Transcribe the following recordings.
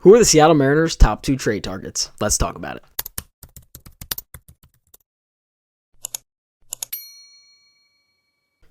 Who are the Seattle Mariners' top 2 trade targets? Let's talk about it.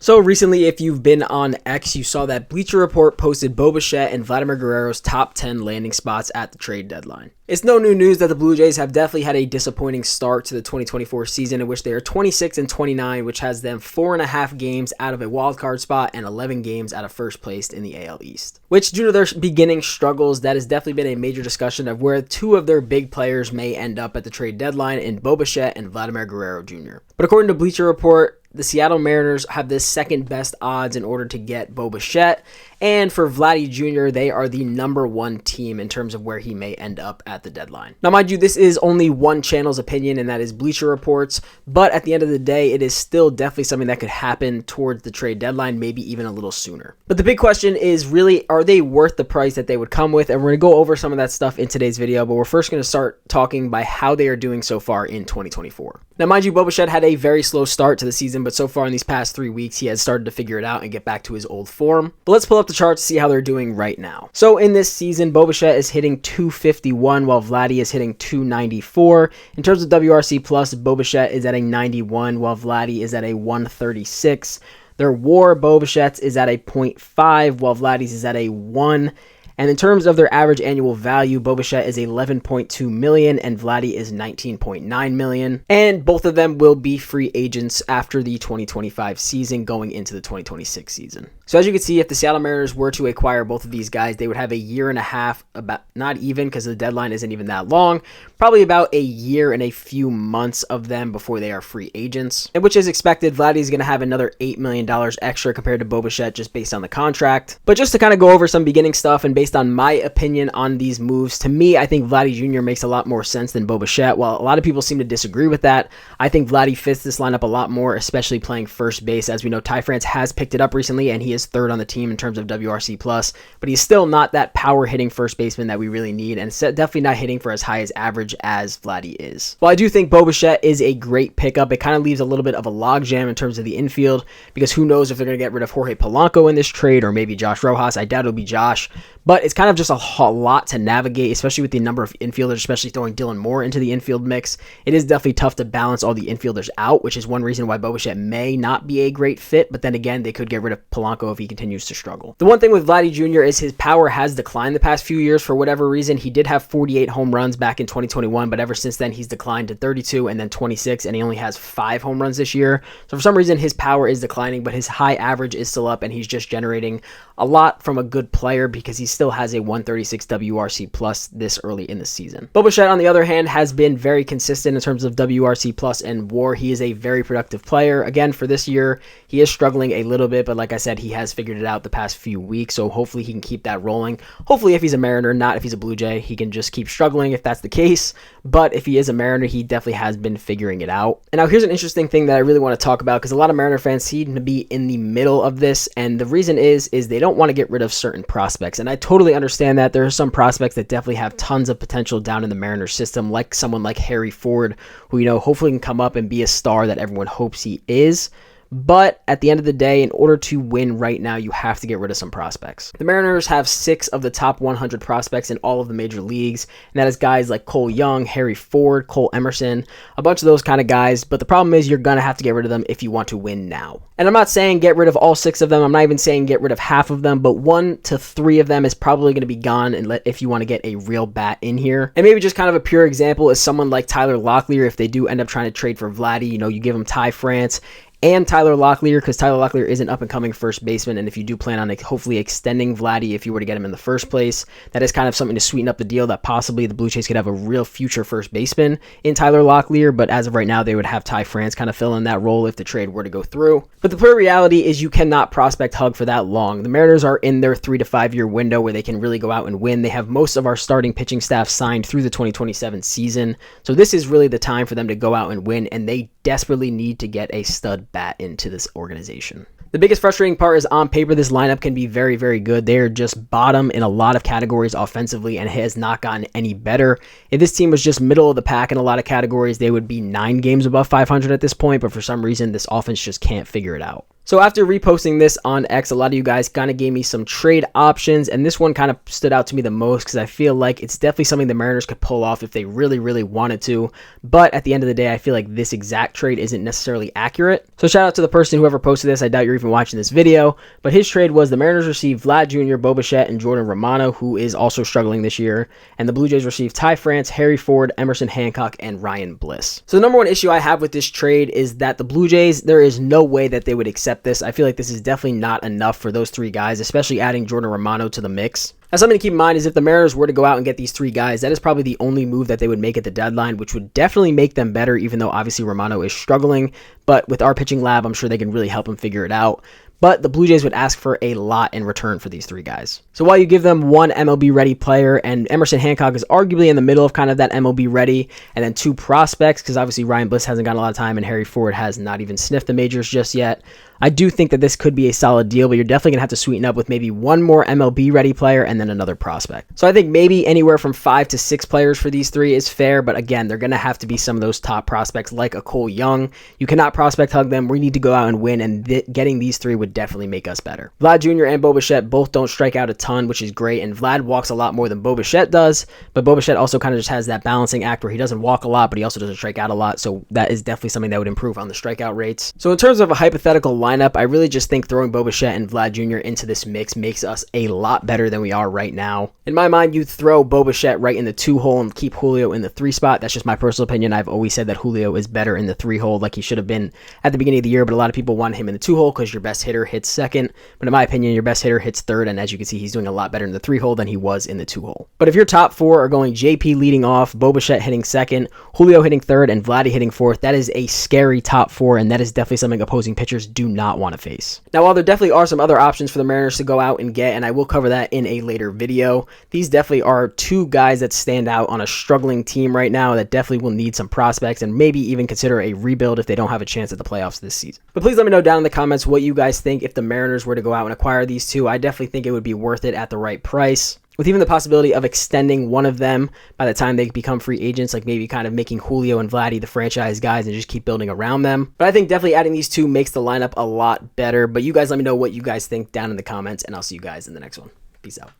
So recently, if you've been on X, you saw that Bleacher Report posted Bo Bichette and Vladimir Guerrero's top 10 landing spots at the trade deadline. It's no new news that the Blue Jays have definitely had a disappointing start to the 2024 season, in which they are 26-29, which has them 4.5 games out of a wildcard spot and 11 games out of first place in the AL East. Which, due to their beginning struggles, that has definitely been a major discussion of where 2 of their big players may end up at the trade deadline in Bo Bichette and Vladimir Guerrero Jr. But according to Bleacher Report, the Seattle Mariners have the second best odds in order to get Bo Bichette, and for Vladdy Jr., they are the number 1 team in terms of where he may end up at the deadline. Now, mind you, this is only one channel's opinion, and that is Bleacher Report's, but at the end of the day, it is still definitely something that could happen towards the trade deadline, maybe even a little sooner. But the big question is really, are they worth the price that they would come with? And we're going to go over some of that stuff in today's video, but we're first going to start talking by how they are doing so far in 2024. Now, mind you, Bo Bichette had a very slow start to the season, but so far in these past 3 weeks, he has started to figure it out and get back to his old form. But let's pull up the charts to see how they're doing right now. So in this season, Bo Bichette is hitting 251 while Vladdy is hitting 294. In terms of WRC+, Bo Bichette is at a 91 while Vladdy is at a 136. Their WAR, Bo Bichette's is at a 0.5 while Vladdy's is at a 1. And in terms of their average annual value, Bo Bichette is $11.2 million and Vladdy is $19.9 million. And both of them will be free agents after the 2025 season going into the 2026 season. So as you can see, if the Seattle Mariners were to acquire both of these guys, they would have a year and a half, about not even because the deadline isn't even that long, probably about a year and a few months of them before they are free agents. And which is expected, Vladdy is going to have another $8 million extra compared to Bo Bichette just based on the contract. But just to kind of go over some beginning stuff and based on my opinion on these moves, to me, I think Vladdy Jr. makes a lot more sense than Bo Bichette. While a lot of people seem to disagree with that, I think Vladdy fits this lineup a lot more, especially playing first base. As we know, Ty France has picked it up recently, and he is third on the team in terms of WRC+, but he's still not that power-hitting first baseman that we really need, and definitely not hitting for as high as average as Vladdy is. While I do think Bo Bichette is a great pickup, it kind of leaves a little bit of a logjam in terms of the infield, because who knows if they're going to get rid of Jorge Polanco in this trade, or maybe Josh Rojas. I doubt it'll be Josh, but it's kind of just a lot to navigate, especially with the number of infielders, especially throwing Dylan Moore into the infield mix. It is definitely tough to balance all the infielders out, which is one reason why Bo Bichette may not be a great fit, but then again, they could get rid of Polanco if he continues to struggle. The one thing with Vladdy Jr. is his power has declined the past few years for whatever reason. He did have 48 home runs back in 2021, but ever since then, he's declined to 32 and then 26, and he only has 5 home runs this year. So for some reason, his power is declining, but his high average is still up, and he's just generating a lot from a good player because he still has a 136 WRC+ this early in the season. Bo Bichette, on the other hand, has been very consistent in terms of WRC+ and WAR. He is a very productive player. Again, for this year, he is struggling a little bit, but like I said, he has figured it out the past few weeks, so hopefully he can keep that rolling. Hopefully if he's a Mariner, not if he's a Blue Jay, he can just keep struggling if that's the case, but if he is a Mariner, he definitely has been figuring it out. And now here's an interesting thing that I really want to talk about, because a lot of Mariner fans seem to be in the middle of this, and the reason is they don't want to get rid of certain prospects, and I totally understand that. There are some prospects that definitely have tons of potential down in the Mariners system, like someone like Harry Ford, who, you know, hopefully can come up and be a star that everyone hopes he is. But at the end of the day, in order to win right now, you have to get rid of some prospects. The Mariners have 6 of the top 100 prospects in all of the major leagues, and that is guys like Cole Young, Harry Ford, Cole Emerson, a bunch of those kind of guys. But the problem is you're going to have to get rid of them if you want to win now. And I'm not saying get rid of all 6 of them. I'm not even saying get rid of half of them, but 1 to 3 of them is probably going to be gone if you want to get a real bat in here. And maybe just kind of a pure example is someone like Tyler Locklear. If they do end up trying to trade for Vladdy, you know, you give him Ty France and Tyler Locklear, because Tyler Locklear is an up-and-coming first baseman, and if you do plan on hopefully extending Vladdy if you were to get him in the first place, that is kind of something to sweeten up the deal, that possibly the Blue Jays could have a real future first baseman in Tyler Locklear, but as of right now, they would have Ty France kind of fill in that role if the trade were to go through. But the clear reality is you cannot prospect hug for that long. The Mariners are in their 3 to 5 year window where they can really go out and win. They have most of our starting pitching staff signed through the 2027 season, so this is really the time for them to go out and win, and they desperately need to get a stud bat into this organization. The biggest frustrating part is on paper, this lineup can be very, very good. They are just bottom in a lot of categories offensively and has not gotten any better. If this team was just middle of the pack in a lot of categories, they would be 9 games above 500 at this point, but for some reason, this offense just can't figure it out. So after reposting this on X, a lot of you guys kind of gave me some trade options, and this one kind of stood out to me the most because I feel like it's definitely something the Mariners could pull off if they really, really wanted to. But at the end of the day, I feel like this exact trade isn't necessarily accurate. So shout out to the person whoever posted this. I doubt you're even watching this video, but his trade was the Mariners received Vlad Jr., Bo Bichette, and Jordan Romano, who is also struggling this year, and the Blue Jays received Ty France, Harry Ford, Emerson Hancock, and Ryan Bliss. So the number one issue I have with this trade is that the Blue Jays, there is no way that they would accept this. I feel like this is definitely not enough for those three guys, especially adding Jordan Romano to the mix. Now, something to keep in mind is if the Mariners were to go out and get these three guys, that is probably the only move that they would make at the deadline, which would definitely make them better, even though obviously Romano is struggling. But with our pitching lab, I'm sure they can really help him figure it out. But the Blue Jays would ask for a lot in return for these three guys. So while you give them one MLB-ready player, and Emerson Hancock is arguably in the middle of kind of that MLB-ready, and then two prospects, because obviously Ryan Bliss hasn't gotten a lot of time, and Harry Ford has not even sniffed the majors just yet, I do think that this could be a solid deal, but you're definitely going to have to sweeten up with maybe one more MLB-ready player and then another prospect. So I think maybe anywhere from 5 to 6 players for these three is fair, but again, they're going to have to be some of those top prospects like a Cole Young. You cannot prospect hug them. We need to go out and win, and getting these three would definitely make us better. Vlad Jr. and Bo Bichette both don't strike out a ton, which is great, and Vlad walks a lot more than Bo Bichette does, but Bo Bichette also kind of just has that balancing act where he doesn't walk a lot, but he also doesn't strike out a lot, so that is definitely something that would improve on the strikeout rates. So in terms of a hypothetical lineup, I really just think throwing Bo Bichette and Vlad Jr. into this mix makes us a lot better than we are right now. In my mind, you throw Bo Bichette right in the 2 hole and keep Julio in the 3 spot. That's just my personal opinion. I've always said that Julio is better in the 3 hole like he should have been at the beginning of the year, but a lot of people want him in the 2 hole because your best hitter hits 2nd. But in my opinion, your best hitter hits 3rd, and as you can see, he's doing a lot better in the 3 hole than he was in the 2 hole. But if your top 4 are going JP leading off, Bo Bichette hitting 2nd, Julio hitting 3rd, and Vladdy hitting 4th, that is a scary top 4, and that is definitely something opposing pitchers do not want to face. Now, while there definitely are some other options for the Mariners to go out and get, and I will cover that in a later video, these definitely are 2 guys that stand out on a struggling team right now that definitely will need some prospects and maybe even consider a rebuild if they don't have a chance at the playoffs this season. But please let me know down in the comments what you guys think if the Mariners were to go out and acquire these 2. I definitely think it would be worth it at the right price, with even the possibility of extending one of them by the time they become free agents, like maybe kind of making Julio and Vladdy the franchise guys and just keep building around them. But I think definitely adding these 2 makes the lineup a lot better. But you guys let me know what you guys think down in the comments, and I'll see you guys in the next one. Peace out.